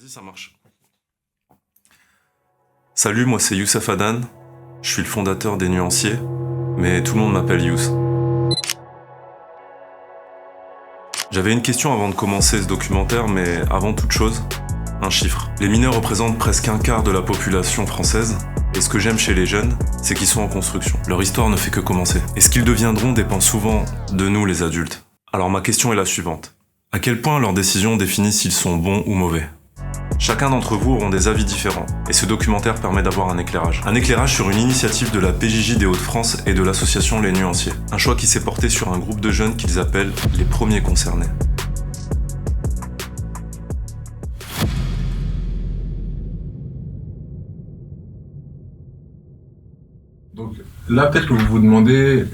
Vas-y, ça marche. Salut, moi c'est Youssef Adan. Je suis le fondateur des Nuanciers, mais tout le monde m'appelle Youss. J'avais une question avant de commencer ce documentaire, mais avant toute chose, un chiffre. Les mineurs représentent presque un quart de la population française, et ce que j'aime chez les jeunes, c'est qu'ils sont en construction. Leur histoire ne fait que commencer. Et ce qu'ils deviendront dépend souvent de nous, les adultes. Alors ma question est la suivante. À quel point leurs décisions définissent s'ils sont bons ou mauvais ? Chacun d'entre vous auront des avis différents, et ce documentaire permet d'avoir un éclairage. Un éclairage sur une initiative de la PJJ des Hauts-de-France et de l'association Les Nuanciers. Un choix qui s'est porté sur un groupe de jeunes qu'ils appellent les premiers concernés. Donc là, peut-être que vous vous demandez,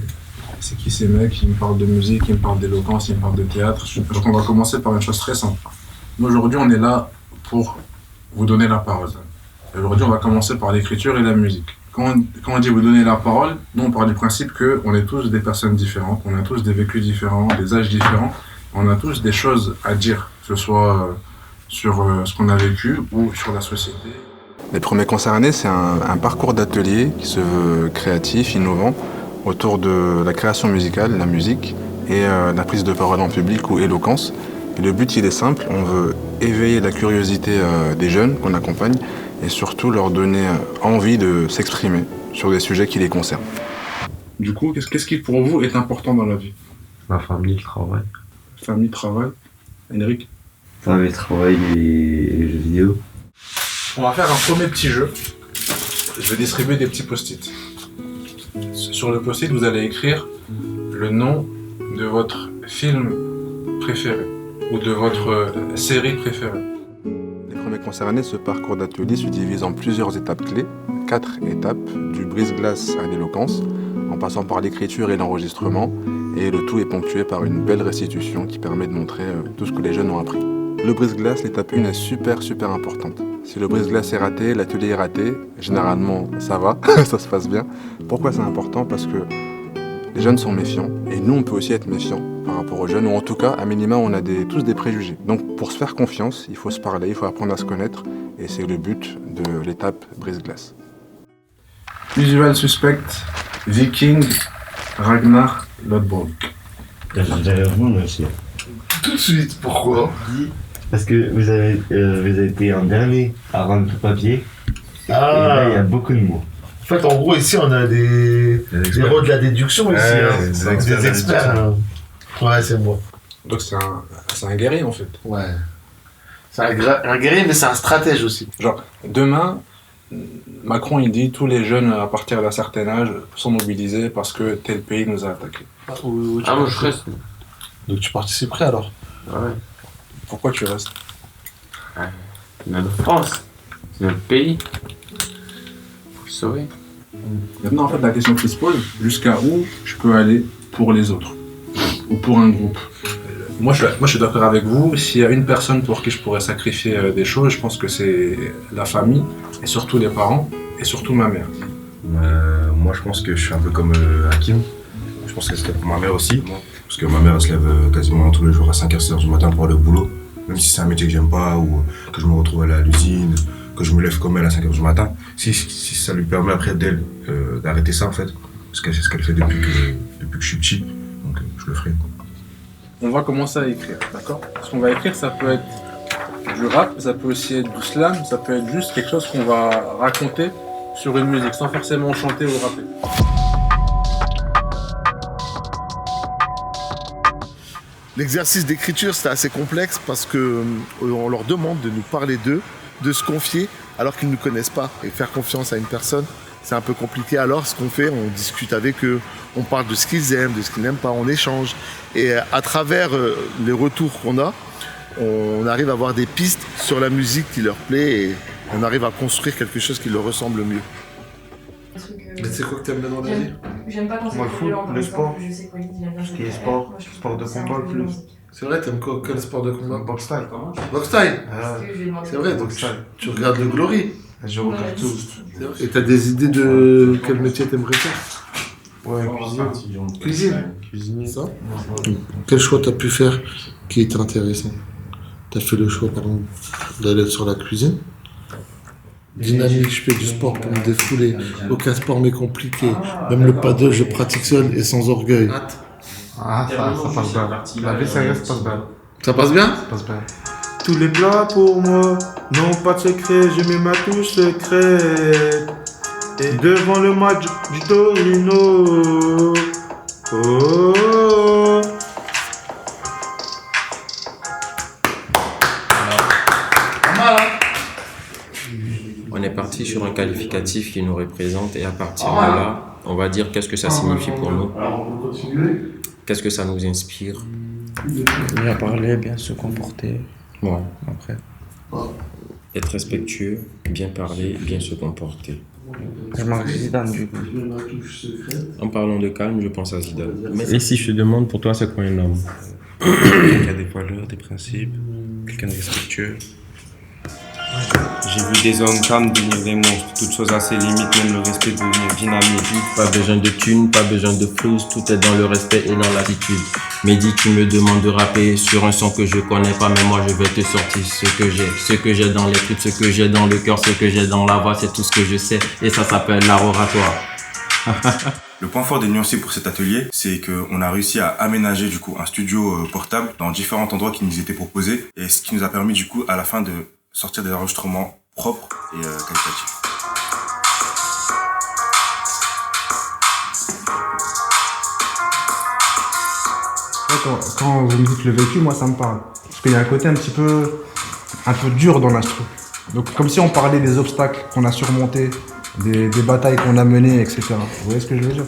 c'est qui ces mecs? Ils me parlent de musique, ils me parlent d'éloquence, ils me parlent de théâtre. Donc on va commencer par une chose très simple. Nous, aujourd'hui, on est là pour vous donner la parole. Et aujourd'hui, on va commencer par l'écriture et la musique. Quand on dit vous donner la parole, nous, on part du principe qu'on est tous des personnes différentes, on a tous des vécus différents, des âges différents, on a tous des choses à dire, que ce soit sur ce qu'on a vécu ou sur la société. Les premiers concernés, c'est un parcours d'atelier qui se veut créatif, innovant, autour de la création musicale, la musique, et la prise de parole en public ou éloquence. Et le but, il est simple, on veut éveiller la curiosité des jeunes qu'on accompagne et surtout leur donner envie de s'exprimer sur des sujets qui les concernent. Du coup, qu'est-ce qui pour vous est important dans la vie? Ma famille, le travail. Famille, travail. Henrik? Famille, travail et les jeux vidéo. On va faire un premier petit jeu. Je vais distribuer des petits post-it. Sur le post-it, vous allez écrire le nom de votre film préféré ou de votre série préférée. Les premiers concernés, ce parcours d'atelier se divise en plusieurs étapes clés, 4 étapes, du brise-glace à l'éloquence, en passant par l'écriture et l'enregistrement, et le tout est ponctué par une belle restitution qui permet de montrer tout ce que les jeunes ont appris. Le brise-glace, l'étape 1 est super importante. Si le brise-glace est raté, l'atelier est raté, généralement ça va, ça se passe bien. Pourquoi c'est important? Parce que les jeunes sont méfiants, et nous on peut aussi être méfiants par rapport aux jeunes, ou en tout cas, à minima, on a tous des préjugés. Donc pour se faire confiance, il faut se parler, il faut apprendre à se connaître, et c'est le but de l'étape brise-glace. Usual Suspect, Viking, Ragnar, Lodbrok. Derrière vous, monsieur. Tout de suite, pourquoi? Parce que vous avez été un dernier à rendre le papier. Et là, il y a beaucoup de mots. En fait, en gros, ici, on a des héros de la déduction, ici. Des experts. Ouais, c'est moi. Donc c'est un guerrier, en fait. Ouais. C'est un guerrier, mais c'est un stratège aussi. Genre, demain, Macron, il dit tous les jeunes à partir d'un certain âge sont mobilisés parce que tel pays nous a attaqués. Moi, je reste. Donc tu participerais alors? Ouais. Pourquoi tu restes? Notre France, c'est notre pays. Faut le sauver. Maintenant, en fait, la question qui se pose, jusqu'à où je peux aller pour les autres? Ou pour un groupe? Moi, je suis d'accord avec vous. S'il y a une personne pour qui je pourrais sacrifier des choses, je pense que c'est la famille, et surtout les parents, et surtout ma mère. Moi, je pense que je suis un peu comme Hakim. Je pense que c'était pour ma mère aussi. Parce que ma mère, elle se lève quasiment tous les jours à 5h-6h du matin pour aller au boulot. Même si c'est un métier que j'aime pas, ou que je me retrouve à l'usine, que je me lève comme elle à 5h du matin. Si ça lui permet après d'elle d'arrêter ça, en fait. Parce que c'est ce qu'elle fait depuis que je suis petit. Donc je le ferai. On va commencer à écrire, d'accord? Ce qu'on va écrire, ça peut être du rap, ça peut aussi être du slam, ça peut être juste quelque chose qu'on va raconter sur une musique, sans forcément chanter ou rapper. L'exercice d'écriture, c'est assez complexe parce que on leur demande de nous parler d'eux, de se confier alors qu'ils ne nous connaissent pas. Et faire confiance à une personne, c'est un peu compliqué. Alors, ce qu'on fait, on discute avec eux, on parle de ce qu'ils aiment, de ce qu'ils n'aiment pas, on échange. Et à travers les retours qu'on a, on arrive à avoir des pistes sur la musique qui leur plaît et on arrive à construire quelque chose qui leur ressemble mieux. Mais c'est quoi que t'aimes bien dans la vie? J'aime pas quand c'est Moi, le foot, le sport. Je sais quoi, il dit, Tout ce qui est sport, sport de combat le plus. C'est vrai, t'aimes quoi? Quel sport de combat? Box style. Box style. C'est vrai, donc tu regardes le Glory. Je regarde tout. Et t'as des idées de quel métier t'aimerais faire? Ouais, cuisine. Cuisinier. Ça? Quel choix t'as pu faire qui était intéressant? T'as fait le choix, par exemple, d'aller sur la cuisine. Dynamique, je fais du sport pour me défouler. Aucun sport m'est compliqué. Même le paddle, je pratique seul et sans orgueil. Ah, ça passe bien. La vie sérieuse passe bien. Ça passe bien? Ça passe bien. Tous les plats pour moi n'ont pas de secret, j'ai mis ma touche secrète. Et devant le match du Torino. Oh. On est parti sur un qualificatif qui nous représente et à partir de là, on va dire qu'est-ce que ça signifie pour nous, qu'est-ce que ça nous inspire. Bien parler, bien se comporter. Ouais. Après. Être respectueux, bien parler, bien se comporter. Je marque Zidane du coup. En parlant de calme, je pense à Zidane. Et si je te demande pour toi, c'est quoi un homme? Quelqu'un qui a des valeurs, des principes, quelqu'un de respectueux. J'ai vu des hommes calmes devenir des monstres, toutes choses à ses limites, même le respect devenir dynamique. Pas besoin de thunes, pas besoin de flouze, tout est dans le respect et dans l'attitude. Mehdi, tu me demandes de rapper sur un son que je connais pas, mais moi je vais te sortir ce que j'ai dans les trucs, ce que j'ai dans le cœur, ce que j'ai dans la voix, c'est tout ce que je sais, et ça s'appelle l'art oratoire. Le point fort des nuanciers pour cet atelier, c'est qu'on a réussi à aménager du coup un studio portable dans différents endroits qui nous étaient proposés, et ce qui nous a permis du coup à la fin de sortir des enregistrements propres et qualitatifs. Quand vous me dites le vécu, moi ça me parle. Parce qu'il y a un côté un peu dur dans l'instru. Donc comme si on parlait des obstacles qu'on a surmontés, des batailles qu'on a menées, etc. Vous voyez ce que je veux dire?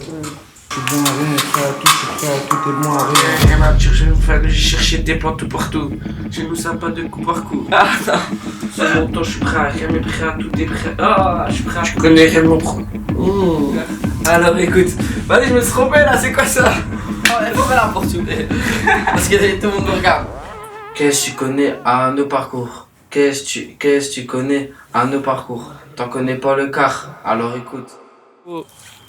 Je suis bon à rien, prêt à tout, je suis prêt à tout et bon à rien. Rien à dire, je vais nous faire chercher des plans tout partout. Chez nous, ça pas de coup par coup. Ah non, sur mon temps, je suis prêt à rien, mais prêt à tout et prêt. Ah, je suis prêt à. Je connais réellement trop. Alors écoute, vas-y, je me suis trompé là, c'est quoi ça? Oh, il faut faire la portugais. Parce que tout le monde me regarde. Qu'est-ce que tu connais à nos parcours? Qu'est-ce que tu connais à nos parcours? T'en connais pas le quart, alors écoute.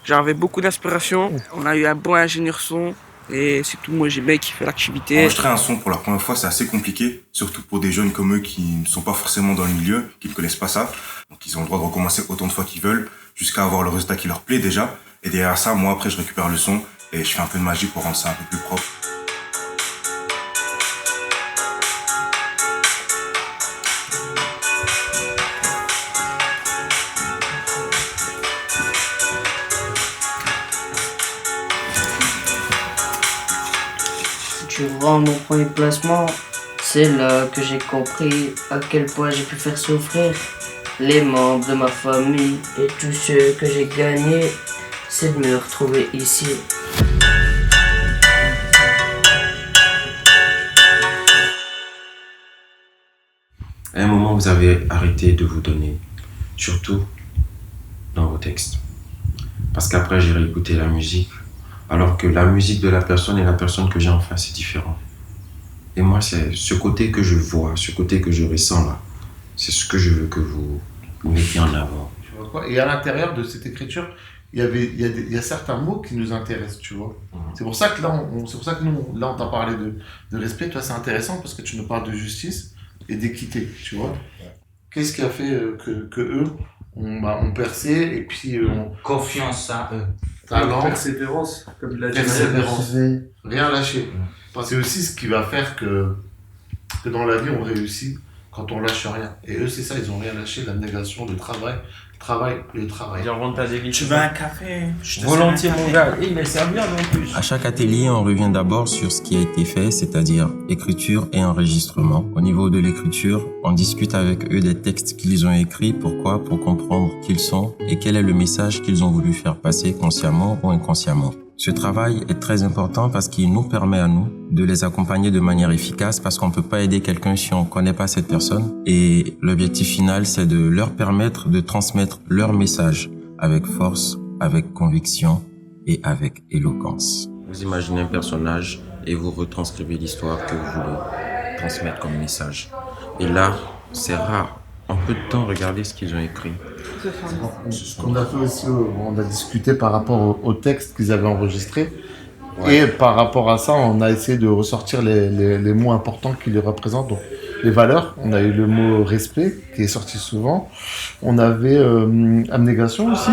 J'avais beaucoup d'inspiration, on a eu un bon ingénieur son et c'est tout, moi j'ai bien kiffé l'activité. Enregistrer un son pour la première fois, c'est assez compliqué, surtout pour des jeunes comme eux qui ne sont pas forcément dans le milieu, qui ne connaissent pas ça. Donc ils ont le droit de recommencer autant de fois qu'ils veulent, jusqu'à avoir le résultat qui leur plaît déjà. Et derrière ça, moi après je récupère le son et je fais un peu de magie pour rendre ça un peu plus propre. Tu vois mon premier placement, c'est là que j'ai compris à quel point j'ai pu faire souffrir les membres de ma famille et tous ceux que j'ai gagnés, c'est de me retrouver ici. À un moment, vous avez arrêté de vous donner, surtout dans vos textes. Parce qu'après, j'ai réécouté la musique, alors que la musique de la personne et la personne que j'ai en face, c'est différent. Et moi, c'est ce côté que je vois, ce côté que je ressens là, c'est ce que je veux que vous mettiez en avant. Tu vois quoi? Et à l'intérieur de cette écriture, il y a certains mots qui nous intéressent, tu vois. C'est pour ça que là, c'est pour ça que nous, là, on t'a parlé de respect. Toi, c'est intéressant parce que tu nous parles de justice et d'équité, tu vois. Qu'est-ce qui a fait que eux ont percé et puis Confiance à eux. Talent, Persévérance, comme il a dit. persévérance, rien lâcher. C'est aussi ce qui va faire que dans la vie on réussit quand on lâche rien. Et eux c'est ça, ils ont rien lâché, l'abnégation, le travail. Tu veux un café? Volontiers mon gars, il est servi en plus. À chaque atelier, on revient d'abord sur ce qui a été fait, c'est-à-dire écriture et enregistrement. Au niveau de l'écriture, on discute avec eux des textes qu'ils ont écrits. Pourquoi? Pour comprendre qui ils sont et quel est le message qu'ils ont voulu faire passer consciemment ou inconsciemment. Ce travail est très important parce qu'il nous permet à nous de les accompagner de manière efficace parce qu'on ne peut pas aider quelqu'un si on ne connaît pas cette personne. Et l'objectif final, c'est de leur permettre de transmettre leur message avec force, avec conviction et avec éloquence. Vous imaginez un personnage et vous retranscrivez l'histoire que vous voulez transmettre comme message. Et là, c'est rare. En peu de temps, regardez ce qu'ils ont écrit. Ce qu'on a fait aussi, on a discuté par rapport au texte qu'ils avaient enregistré. Ouais. Et par rapport à ça, on a essayé de ressortir les mots importants qui les représentent. Donc, les valeurs. On a eu le mot respect qui est sorti souvent. On avait abnégation aussi.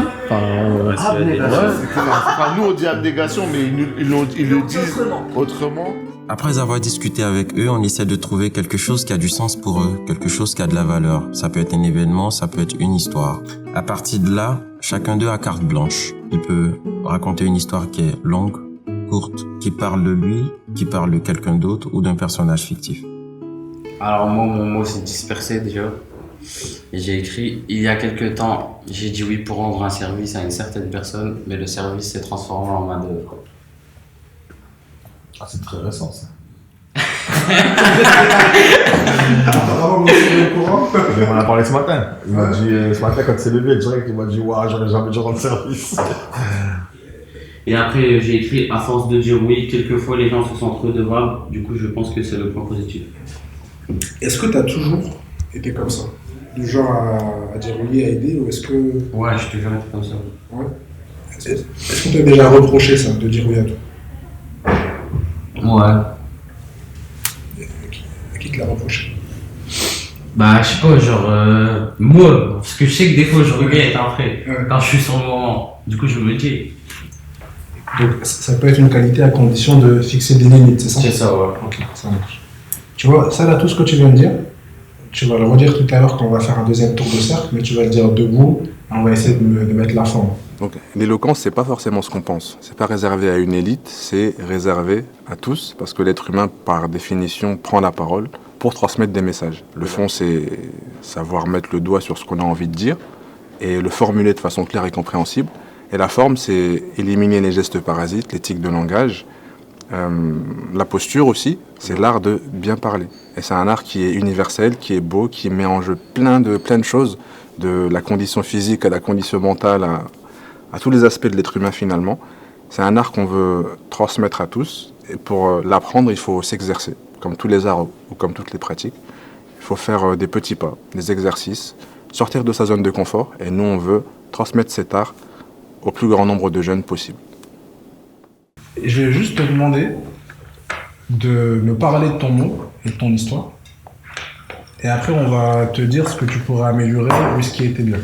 Nous on dit abnégation, mais ils le disent autrement. Après avoir discuté avec eux, on essaie de trouver quelque chose qui a du sens pour eux, quelque chose qui a de la valeur. Ça peut être un événement, ça peut être une histoire. À partir de là, chacun d'eux a carte blanche. Il peut raconter une histoire qui est longue, courte, qui parle de lui, qui parle de quelqu'un d'autre ou d'un personnage fictif. Alors moi, mon mot c'est dispersé déjà. Et j'ai écrit, il y a quelque temps, j'ai dit oui pour rendre un service à une certaine personne, mais le service s'est transformé en main d'œuvre. Ah, c'est très récent ça. Il m'en a parlé ce matin. Il m'a dit, ce matin quand il s'est levé, direct, il m'a dit, waouh, j'aurais jamais dû rendre service. Et après, j'ai écrit, à force de dire oui, quelquefois les gens se sentent redevables, du coup je pense que c'est le point positif. Est-ce que tu as toujours été comme ça? Du genre à dire oui, à aider, ou est-ce que... Ouais, je t'ai jamais été comme ça. Ouais. Est-ce qu'on t'a déjà reproché ça, de dire oui à tout? Ouais. Qui te l'a reproché? Bah, je sais pas, genre, moi, parce que je sais que des fois je regrette après, quand je suis sur le moment. Du coup, je me dis. Donc, ça peut être une qualité à condition de fixer des limites, c'est ça? C'est ça, ouais. Ok, ça marche. Tu vois, ça là, tout ce que tu viens de dire, tu vas le redire tout à l'heure quand on va faire un deuxième tour de cercle, mais tu vas le dire debout, et on va essayer de mettre la forme. Donc, l'éloquence, c'est pas forcément ce qu'on pense. C'est pas réservé à une élite, c'est réservé à tous, parce que l'être humain, par définition, prend la parole pour transmettre des messages. Le fond, c'est savoir mettre le doigt sur ce qu'on a envie de dire et le formuler de façon claire et compréhensible. Et la forme, c'est éliminer les gestes parasites, l'éthique de langage. La posture aussi, c'est l'art de bien parler. Et c'est un art qui est universel, qui est beau, qui met en jeu plein de choses, de la condition physique à la condition mentale, à tous les aspects de l'être humain finalement. C'est un art qu'on veut transmettre à tous. Et pour l'apprendre, il faut s'exercer. Comme tous les arts ou comme toutes les pratiques. Il faut faire des petits pas, des exercices, sortir de sa zone de confort. Et nous, on veut transmettre cet art au plus grand nombre de jeunes possible. Je vais juste te demander de me parler de ton mot et de ton histoire. Et après, on va te dire ce que tu pourrais améliorer ou ce qui était bien.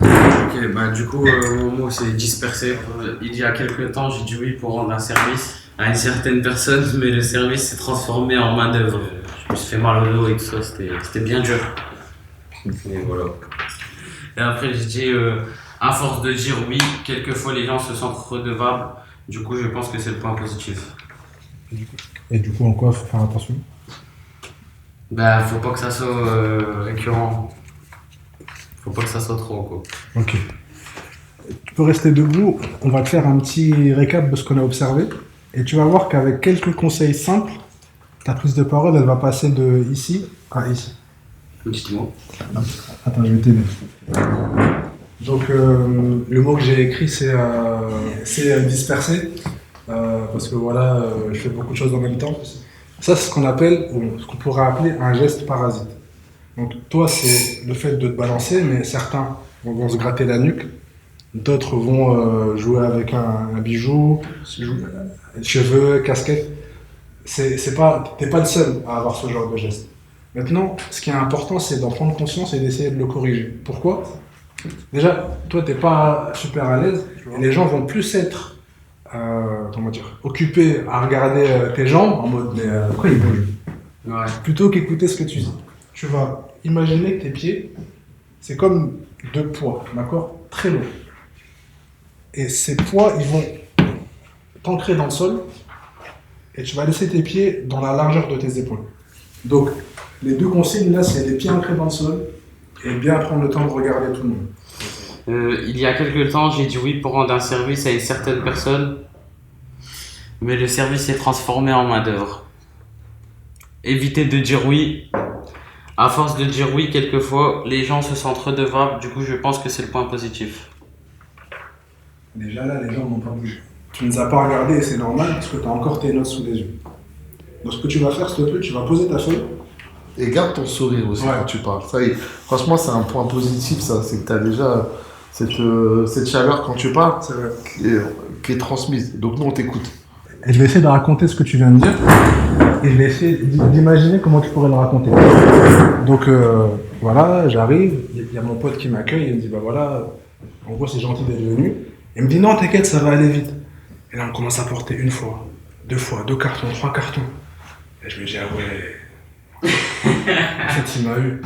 Ok, bah du coup, mon mot c'est dispersé. Il y a quelques temps, j'ai dit oui pour rendre un service à une certaine personne, mais le service s'est transformé en main d'œuvre. Je me suis fait mal au dos et tout ça, c'était bien dur. Et voilà. Et après, j'ai dit, à force de dire oui, quelquefois les gens se sentent redevables. Du coup, je pense que c'est le point positif. Et du coup, en quoi faut faire attention? Bah, faut pas que ça soit récurrent. Faut pas que ça soit trop, quoi. Ok. Tu peux rester debout, on va te faire un petit récap de ce qu'on a observé. Et tu vas voir qu'avec quelques conseils simples, ta prise de parole, elle va passer de ici à ici. Dites-moi. Attends, je vais t'aider. Donc, le mot que j'ai écrit, c'est disperser. Parce que voilà, je fais beaucoup de choses en même temps. Ça, c'est ce qu'on appelle, ou ce qu'on pourrait appeler un geste parasite. Donc, toi, c'est le fait de te balancer, mais certains vont se gratter la nuque. D'autres vont jouer avec un bijou, cheveux, casquette. T'es pas le seul à avoir ce genre de geste. Maintenant, ce qui est important, c'est d'en prendre conscience et d'essayer de le corriger. Pourquoi? Déjà, toi, t'es pas super à l'aise. Et les gens vont plus être occupés à regarder tes jambes en mode mais pourquoi ils bougent? Ouais. Plutôt qu'écouter ce que tu dis. Tu vas imaginer que tes pieds, c'est comme deux poids, d'accord? Très lourds. Et ces poids, ils vont t'ancrer dans le sol et tu vas laisser tes pieds dans la largeur de tes épaules. Donc, les deux consignes là, c'est les pieds ancrés dans le sol et bien prendre le temps de regarder tout le monde. Il y a quelques temps, j'ai dit oui pour rendre un service à une certaine personne, mais le service s'est transformé en main d'œuvre. Évitez de dire oui. À force de dire oui, quelquefois, les gens se sentent redevables. Du coup, je pense que c'est le point positif. Déjà là, les gens n'ont pas bougé. Tu ne les as pas regardés et c'est normal parce que tu as encore tes notes sous les yeux. Donc ce que tu vas faire, s'il te plaît, tu vas poser ta feuille. Et garde ton sourire aussi quand tu parles. Ça y est. Franchement, c'est un point positif, ça. C'est que tu as déjà cette chaleur quand tu parles qui est transmise. Donc nous, on t'écoute. Et je vais essayer de raconter ce que tu viens de dire. et je vais essayer d'imaginer comment tu pourrais le raconter. Donc voilà, j'arrive, il y a mon pote qui m'accueille, il me dit bah voilà, en gros c'est gentil d'être venu. Il me dit non t'inquiète, ça va aller vite. Et là on commence à porter une fois, 2 fois, 2 cartons, 3 cartons. Et je me dis ah ouais, en fait il m'a eu.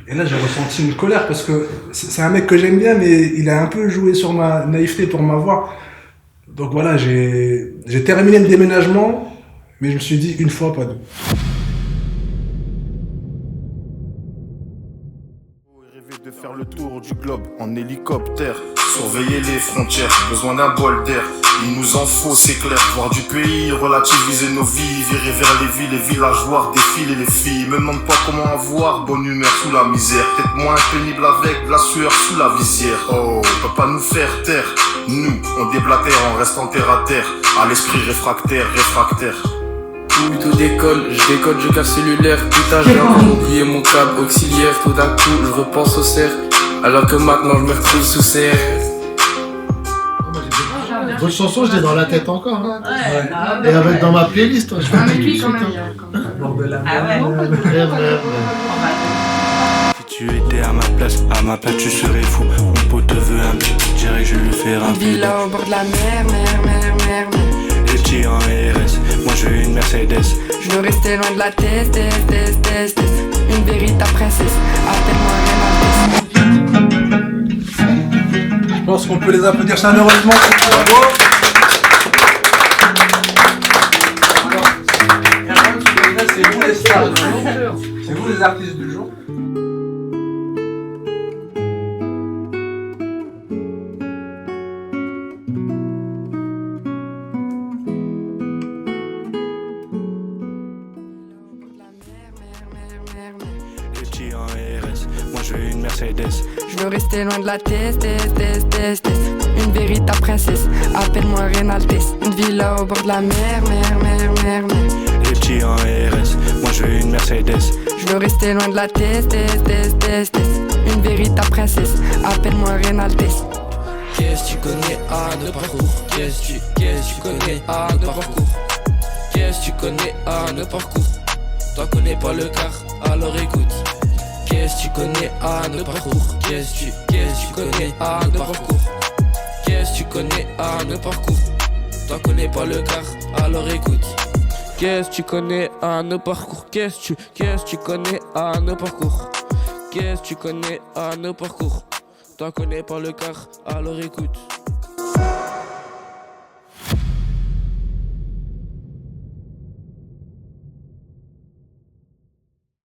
Et là j'ai ressenti une colère parce que c'est un mec que j'aime bien mais il a un peu joué sur ma naïveté pour m'avoir. Donc voilà, j'ai terminé le déménagement, mais je me suis dit une fois, pas deux. Rêver de faire le tour du globe en hélicoptère, surveiller les frontières, besoin d'un bol d'air. Il nous en faut, c'est clair, voir du pays, relativiser nos vies, virer vers les villes, les villages, voir défiler les filles. Me demande pas comment avoir bonne humeur sous la misère, peut-être moins pénible avec de la sueur sous la visière. Oh, on peut pas nous faire taire, nous, on déblatère, on reste en terre à terre, à l'esprit réfractaire. Tout décolle, je décode, je casse cellulaire. Putain, j'ai encore oublié mon câble auxiliaire. Tout d'un coup, je repense au cerf, alors que maintenant je me retrouve sous serre. Votre chanson, je l'ai dans la tête encore. Hein. Ouais. Et avec dans ma playlist, je vais mais lui quand même. Ah ouais. Si tu étais à ma place tu serais fou. Mon pote veut un but, je dirais que je vais lui faire un villa au bord de la mer. Les petits en RS, moi je veux une Mercedes. Je veux rester loin de la tête. Une véritable princesse, appelle-moi Renaldez. Je pense qu'on peut les applaudir chaleureusement. Bravo. Alors, c'est vous les stars du jour. C'est vous les artistes du jour. Les petits en RS, moi je veux une Mercedes. Je veux rester loin de la tête. Une véritable princesse, appelle-moi Renaldez. Une villa au bord de la mer. Les petits en RS, moi je veux une Mercedes. Je veux rester loin de la tête. Une véritable princesse, appelle-moi Renaldez. Qu'est-ce que tu connais à nos parcours? Qu'est-ce que tu connais à nos parcours? Qu'est-ce que tu connais à nos parcours? Toi connais pas le quart, alors écoute. Qu'est-ce que tu connais à nos parcours? Qu'est-ce que tu connais à nos parcours? Qu'est-ce que tu connais à nos parcours? Toi connais pas le quart, alors écoute. Qu'est-ce que tu connais à nos parcours? Qu'est-ce que tu connais à nos parcours? Qu'est-ce que tu connais à nos parcours? Toi connais pas le quart, alors écoute.